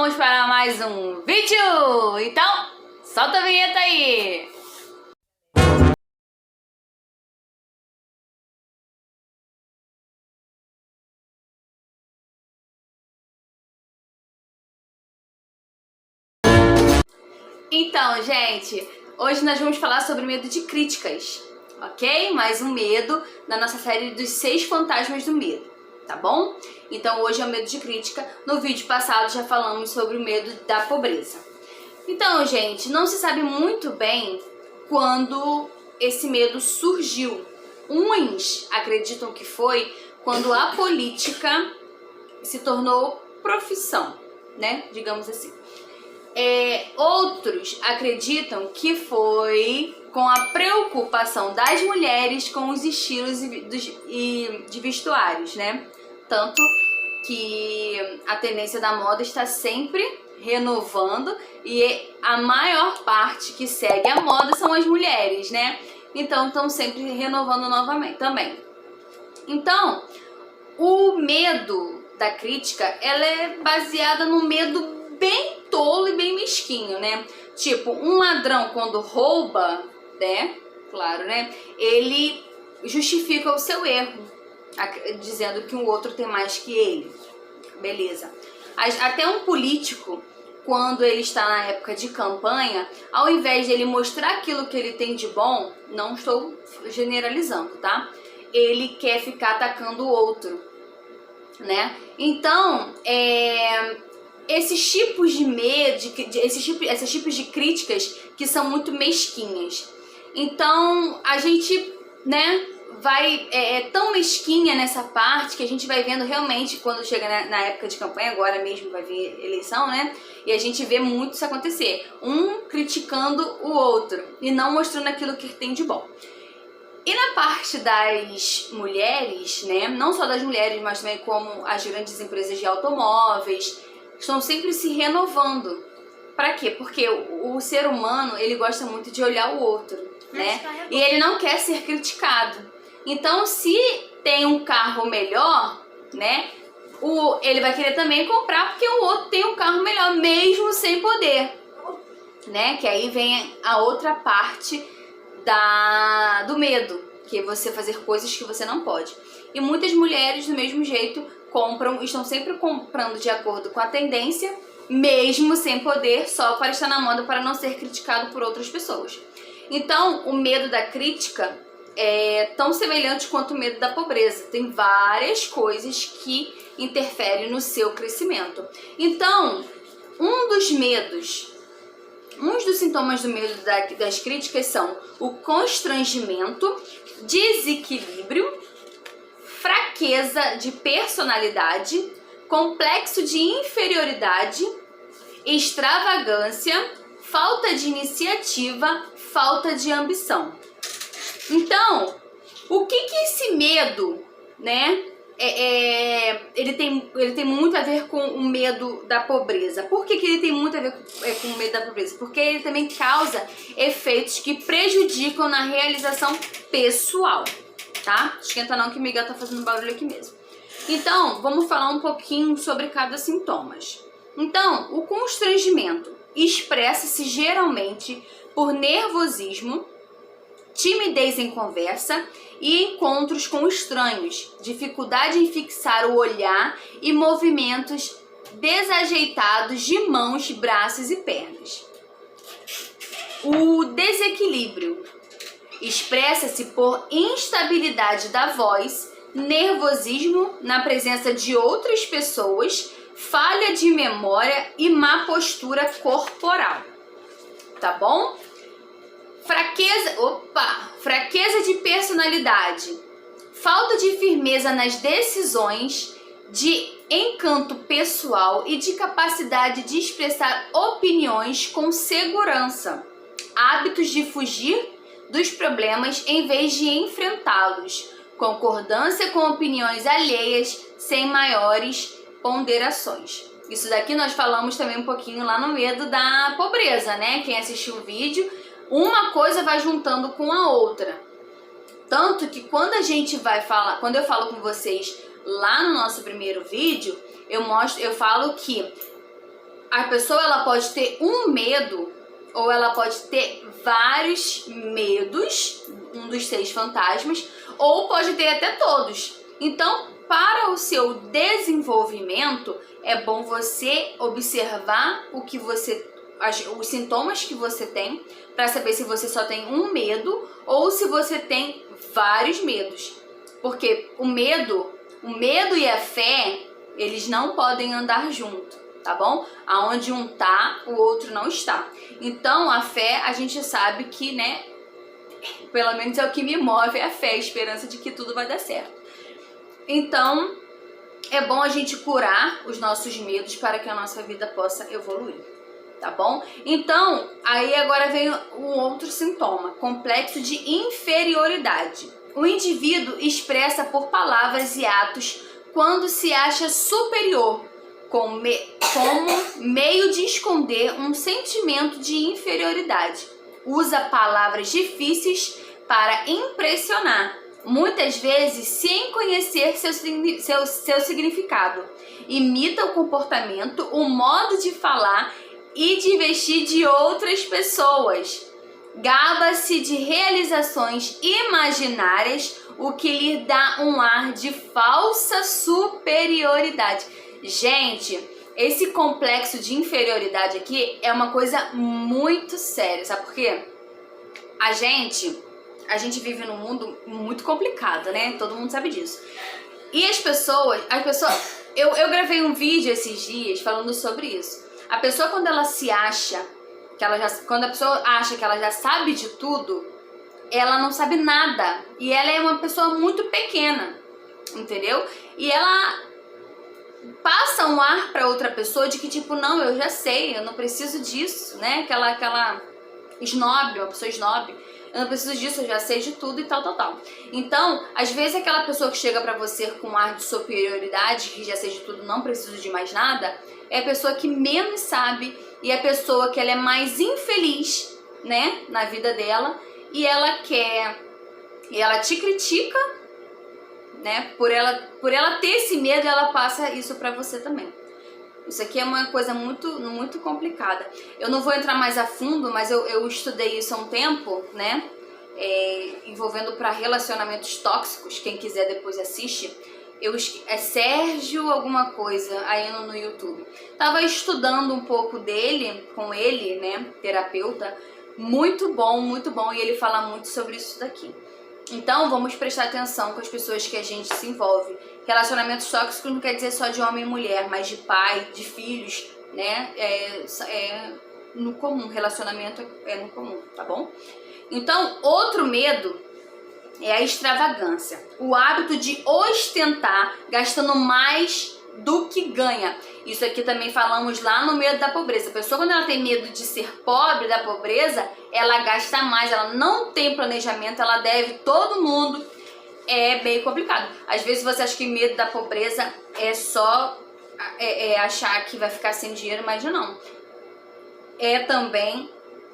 vamos para mais um vídeo! Então, solta a vinheta aí! Então, gente, hoje nós vamos falar sobre medo de críticas, ok? Mais um medo da nossa série dos 6 fantasmas do medo, tá bom? Então hoje é o medo de crítica. No vídeo passado já falamos sobre o medo da pobreza. Então, gente, não se sabe muito bem quando esse medo surgiu. Uns acreditam que foi quando a política se tornou profissão, né? Digamos assim. Outros acreditam que foi com a preocupação das mulheres com os estilos de vestuários, né? Tanto que a tendência da moda está sempre renovando e a maior parte que segue a moda são as mulheres, né? Então estão sempre renovando novamente também. Então, o medo da crítica, ela é baseada no medo bem tolo e bem mesquinho, né? Tipo, um ladrão quando rouba, né? Claro, né? Ele justifica o seu erro, dizendo que o outro tem mais que ele. Beleza. Até um político, quando ele está na época de campanha, ao invés de ele mostrar aquilo que ele tem de bom, não estou generalizando, tá? Ele quer ficar atacando o outro, né? Então, esses tipos de medo, esses tipos de críticas que são muito mesquinhas. Então, a gente, né, é tão mesquinha nessa parte que a gente vai vendo realmente quando chega na época de campanha, agora mesmo vai vir eleição, né? E a gente vê muito isso acontecer. Um criticando o outro e não mostrando aquilo que tem de bom. E na parte das mulheres, né, não só das mulheres, mas também como as grandes empresas de automóveis, estão sempre se renovando. Para quê? Porque o ser humano, ele gosta muito de olhar o outro, né? E ele não quer ser criticado. Então, se tem um carro melhor, né, ele vai querer também comprar porque o outro tem um carro melhor, mesmo sem poder, né? Que aí vem a outra parte do medo, que é você fazer coisas que você não pode. E muitas mulheres, do mesmo jeito, estão sempre comprando de acordo com a tendência, mesmo sem poder, só para estar na moda, para não ser criticado por outras pessoas. Então, o medo da crítica é tão semelhante quanto o medo da pobreza. Tem várias coisas que interferem no seu crescimento. Então, uns dos sintomas do medo das críticas são o constrangimento, desequilíbrio, fraqueza de personalidade, complexo de inferioridade, extravagância, falta de iniciativa, falta de ambição. Então, o que esse medo, né, ele tem muito a ver com o medo da pobreza. Por que ele tem muito a ver com o medo da pobreza? Porque ele também causa efeitos que prejudicam na realização pessoal, tá? Esquenta não que o Miguel tá fazendo barulho aqui mesmo. Então, vamos falar um pouquinho sobre cada sintoma. Então, o constrangimento expressa-se geralmente por nervosismo, timidez em conversa e encontros com estranhos, dificuldade em fixar o olhar e movimentos desajeitados de mãos, braços e pernas. O desequilíbrio expressa-se por instabilidade da voz, nervosismo na presença de outras pessoas, falha de memória e má postura corporal. Tá bom? Fraqueza de personalidade, falta de firmeza nas decisões, de encanto pessoal e de capacidade de expressar opiniões com segurança, hábitos de fugir dos problemas em vez de enfrentá-los, concordância com opiniões alheias sem maiores ponderações. Isso daqui nós falamos também um pouquinho lá no medo da pobreza, né? Quem assistiu o vídeo, uma coisa vai juntando com a outra. Tanto que quando eu falo com vocês lá no nosso primeiro vídeo, eu falo que a pessoa ela pode ter um medo ou ela pode ter vários medos, um dos 6 fantasmas, ou pode ter até todos. Então, para o seu desenvolvimento, é bom você observar os sintomas que você tem, para saber se você só tem um medo ou se você tem vários medos. Porque o medo e a fé, eles não podem andar junto, tá bom? Aonde um tá, o outro não está. Então, a fé, a gente sabe que, né, pelo menos é o que me move, é a fé, a esperança de que tudo vai dar certo. Então, é bom a gente curar os nossos medos para que a nossa vida possa evoluir, tá bom? Então, aí agora vem o outro sintoma, complexo de inferioridade. O indivíduo expressa por palavras e atos quando se acha superior, como meio de esconder um sentimento de inferioridade. Usa palavras difíceis para impressionar, muitas vezes sem conhecer seu significado. Imita o comportamento, o modo de falar e de vestir de outras pessoas. Gaba-se de realizações imaginárias, o que lhe dá um ar de falsa superioridade. Gente, esse complexo de inferioridade aqui é uma coisa muito séria, sabe por quê? A gente vive num mundo muito complicado, né? Todo mundo sabe disso. E as pessoas, eu gravei um vídeo esses dias falando sobre isso. A pessoa quando ela se acha, quando a pessoa acha que ela já sabe de tudo, ela não sabe nada. E ela é uma pessoa muito pequena, entendeu? E ela passa um ar pra outra pessoa de que tipo, não, eu já sei, eu não preciso disso, né? Aquela snob, uma pessoa snob. Eu não preciso disso, eu já sei de tudo e tal. Então, às vezes aquela pessoa que chega pra você com um ar de superioridade, que já sei de tudo, não preciso de mais nada, é a pessoa que menos sabe e a pessoa que ela é mais infeliz, né, na vida dela, e ela te critica, né, por ela ter esse medo, ela passa isso pra você também. Isso aqui é uma coisa muito complicada. Eu não vou entrar mais a fundo, mas eu estudei isso há um tempo, né? Envolvendo para relacionamentos tóxicos. Quem quiser depois assiste. É Sérgio alguma coisa aí no YouTube. Tava estudando um pouco dele, com ele, né? Terapeuta. Muito bom. E ele fala muito sobre isso daqui. Então, vamos prestar atenção com as pessoas que a gente se envolve. Relacionamentos tóxicos não quer dizer só de homem e mulher, mas de pai, de filhos, né? É no comum, relacionamento é no comum, tá bom? Então, outro medo é a extravagância. O hábito de ostentar, gastando mais do que ganha. Isso aqui também falamos lá no medo da pobreza. A pessoa, quando ela tem medo de ser pobre, da pobreza, ela gasta mais, ela não tem planejamento, ela deve todo mundo. É bem complicado. Às vezes você acha que medo da pobreza é só achar que vai ficar sem dinheiro, mas não. É também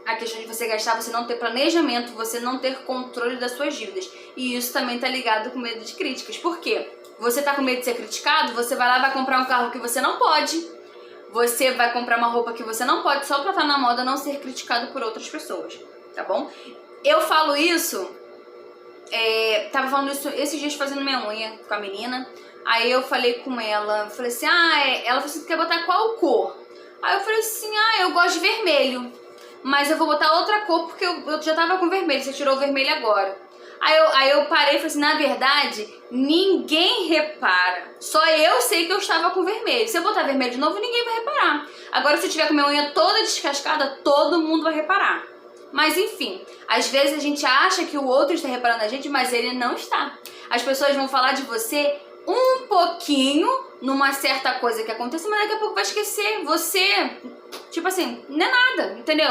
a questão de você gastar, você não ter planejamento, você não ter controle das suas dívidas. E isso também tá ligado com medo de críticas. Por quê? Você tá com medo de ser criticado, você vai lá e vai comprar um carro que você não pode. Você vai comprar uma roupa que você não pode, só pra estar na moda, não ser criticado por outras pessoas, tá bom? Eu falo isso... tava falando isso esses dias fazendo minha unha com a menina. Aí eu falei com ela, falei assim, ela falou assim, quer botar qual cor? Aí eu falei assim, eu gosto de vermelho, mas eu vou botar outra cor porque eu já tava com vermelho, você tirou o vermelho agora. Aí eu parei e falei assim, na verdade, ninguém repara, só eu sei que eu estava com vermelho. Se eu botar vermelho de novo, ninguém vai reparar. Agora se eu tiver com minha unha toda descascada, todo mundo vai reparar. Mas enfim, às vezes a gente acha que o outro está reparando a gente, mas ele não está. As pessoas vão falar de você um pouquinho numa certa coisa que acontece, mas daqui a pouco vai esquecer. Você, tipo assim, não é nada, entendeu?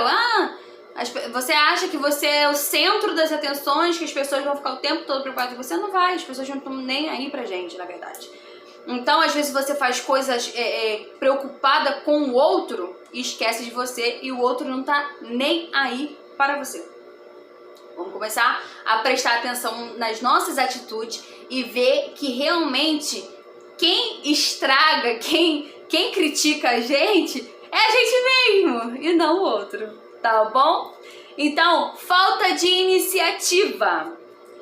Você acha que você é o centro das atenções, que as pessoas vão ficar o tempo todo preocupadas com você? Não vai, as pessoas não estão nem aí pra gente, na verdade. Então, às vezes você faz coisas preocupada com o outro e esquece de você, e o outro não tá nem aí para você. Vamos começar a prestar atenção nas nossas atitudes e ver que realmente quem estraga, quem critica a gente é a gente mesmo e não o outro, tá bom? Então, falta de iniciativa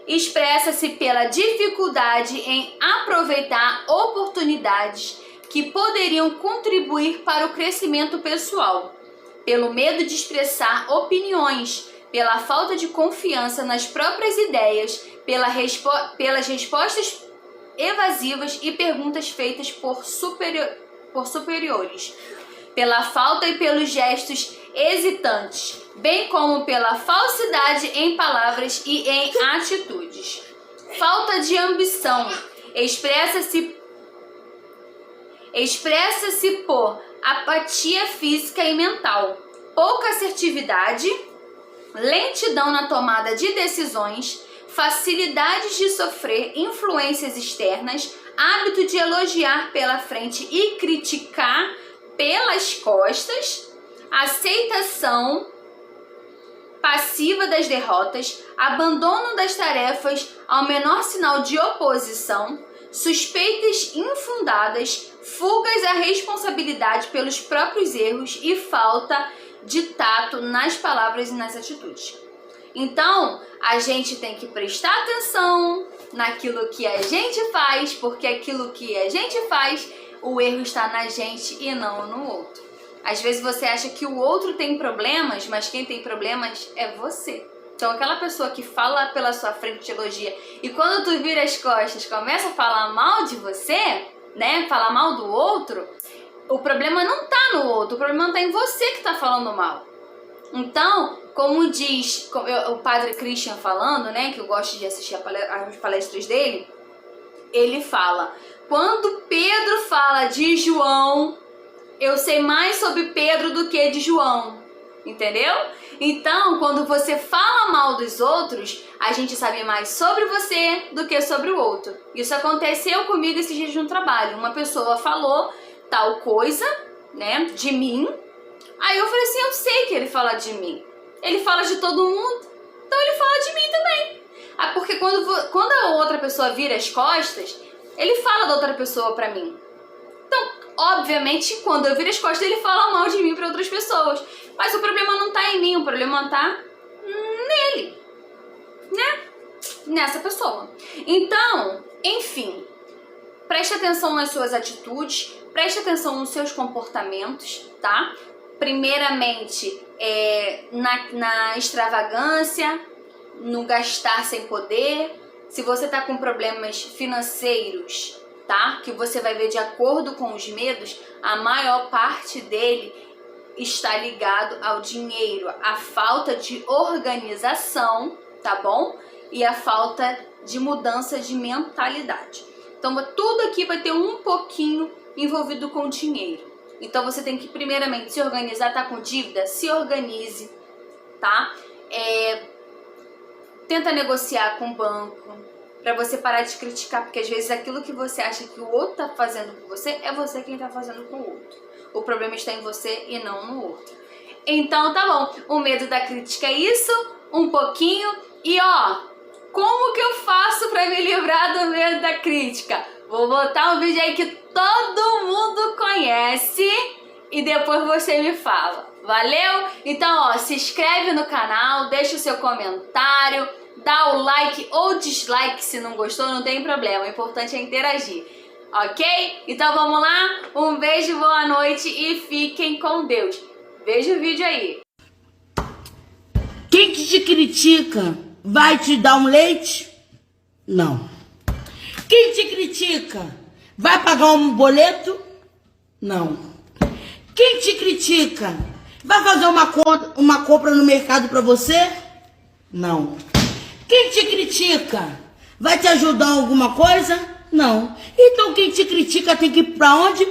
expressa-se pela dificuldade em aproveitar oportunidades que poderiam contribuir para o crescimento pessoal, pelo medo de expressar opiniões, pela falta de confiança nas próprias ideias, pelas respostas evasivas e perguntas feitas por superiores, pela falta e pelos gestos hesitantes, bem como pela falsidade em palavras e em atitudes. Falta de ambição expressa-se por apatia física e mental, pouca assertividade, lentidão na tomada de decisões, facilidades de sofrer influências externas, hábito de elogiar pela frente e criticar pelas costas, aceitação passiva das derrotas, abandono das tarefas ao menor sinal de oposição, suspeitas infundadas, fugas à responsabilidade pelos próprios erros e falta de tato nas palavras e nas atitudes. Então, a gente tem que prestar atenção naquilo que a gente faz, porque aquilo que a gente faz, o erro está na gente e não no outro. Às vezes você acha que o outro tem problemas, mas quem tem problemas é você. Então, aquela pessoa que fala pela sua frente, te elogia, e quando tu vira as costas, começa a falar mal de você, né? Falar mal do outro, o problema não tá no outro, o problema tá em você que tá falando mal. Então, como diz o padre Christian falando, né? Que eu gosto de assistir as palestras dele, ele fala: quando Pedro fala de João, eu sei mais sobre Pedro do que de João. Entendeu? Então, quando você fala mal dos outros, a gente sabe mais sobre você do que sobre o outro. Isso aconteceu comigo esses dias no trabalho. Uma pessoa falou tal coisa, né, de mim. Aí eu falei assim, eu sei que ele fala de mim. Ele fala de todo mundo, então ele fala de mim também. Ah, porque quando a outra pessoa vira as costas, ele fala da outra pessoa pra mim. Então, obviamente, quando eu viro as costas, ele fala mal de mim para outras pessoas. Mas o problema não tá em mim, o problema tá nele, né? Nessa pessoa. Então, enfim, preste atenção nas suas atitudes, preste atenção nos seus comportamentos, tá? Primeiramente, na extravagância, no gastar sem poder. Se você tá com problemas financeiros, tá? Que você vai ver de acordo com os medos, a maior parte dele está ligado ao dinheiro, a falta de organização, tá bom? E a falta de mudança de mentalidade. Então, tudo aqui vai ter um pouquinho envolvido com dinheiro. Então, você tem que primeiramente se organizar, tá com dívida? Se organize, tá? Tenta negociar com o banco, pra você parar de criticar, porque às vezes aquilo que você acha que o outro tá fazendo com você, é você quem tá fazendo com o outro. O problema está em você e não no outro. Então tá bom, o medo da crítica é isso, um pouquinho. E ó, como que eu faço pra me livrar do medo da crítica? Vou botar um vídeo aí que todo mundo conhece e depois você me fala. Valeu? Então ó, se inscreve no canal, deixa o seu comentário, dá o like ou dislike se não gostou, não tem problema, o importante é interagir. Ok? Então vamos lá? Um beijo, boa noite e fiquem com Deus. Veja o vídeo aí. Quem que te critica vai te dar um leite? Não. Quem te critica vai pagar um boleto? Não. Quem te critica vai fazer uma compra no mercado para você? Não. Quem te critica vai te ajudar em alguma coisa? Não. Então quem te critica tem que ir pra onde?